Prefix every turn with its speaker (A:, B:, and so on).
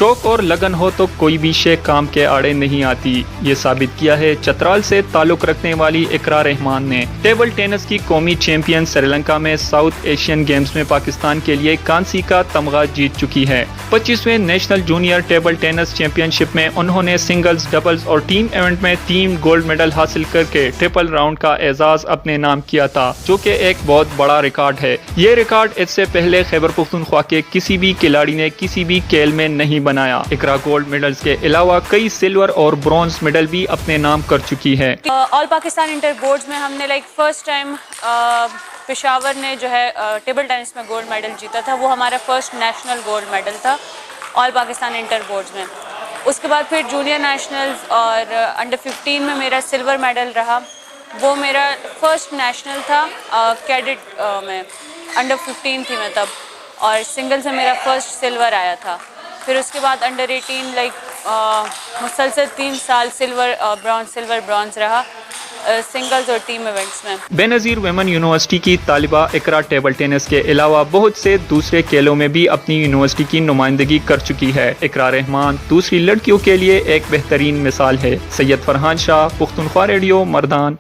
A: शौक और लगन हो तो कोई भी शे काम के आड़े नहीं आती। ये साबित किया है चतराल से ताल्लुक रखने वाली इकरा रहमान ने। टेबल टेनिस की कौमी चैंपियन श्रीलंका में साउथ एशियन गेम्स में पाकिस्तान के लिए कांसी का तमगा जीत चुकी है। 25वें national junior table tennis championship में उन्होंने सिंगल्स, डबल्स और टीम इवेंट में 3 गोल्ड मेडल हासिल करके ट्रिपल राउंड का एजाज अपने नाम किया था, जो कि एक बहुत बड़ा रिकॉर्ड है। ये रिकॉर्ड इससे पहले खैबर पख्तूनख्वा के किसी भी खिलाड़ी ने किसी भी खेल में नहीं बनाया। इकरा गोल्ड मेडल्स के अलावा कई सिल्वर और ब्रॉन्ज मेडल भी अपने नाम कर चुकी है।
B: ऑल पाकिस्तान इंटर बोर्ड्स में हमने फर्स्ट टाइम पेशावर ने जो है टेबल टेनिस में गोल्ड मेडल जीता था। वो हमारा फर्स्ट नेशनल गोल्ड मेडल था ऑल पाकिस्तान इंटर बोर्ड्स में। उसके बाद फिर जूनियर नेशनल्स और अंडर 15 में मेरा सिल्वर मेडल रहा। वो मेरा फर्स्ट नेशनल था कैडेट में, अंडर 15 थी मैं तब, और सिंगल से मेरा फर्स्ट सिल्वर आया था। फिर उसके बाद अंडर 18 मुसलसल 3 साल सिल्वर ब्रॉन्ज रहा सिंगल्स और टीम इवेंट्स में।
A: बेनज़ीर वुमेन यूनिवर्सिटी की तालिबा इकरा टेबल टेनिस के अलावा बहुत से दूसरे खेलों में भी अपनी यूनिवर्सिटी की नुमाइंदगी कर चुकी है। इकरा रहमान दूसरी लड़कियों के लिए एक बेहतरीन मिसाल है। सैयद फरहान शाह, पुख्तूनख्वा रेडियो, मर्दान।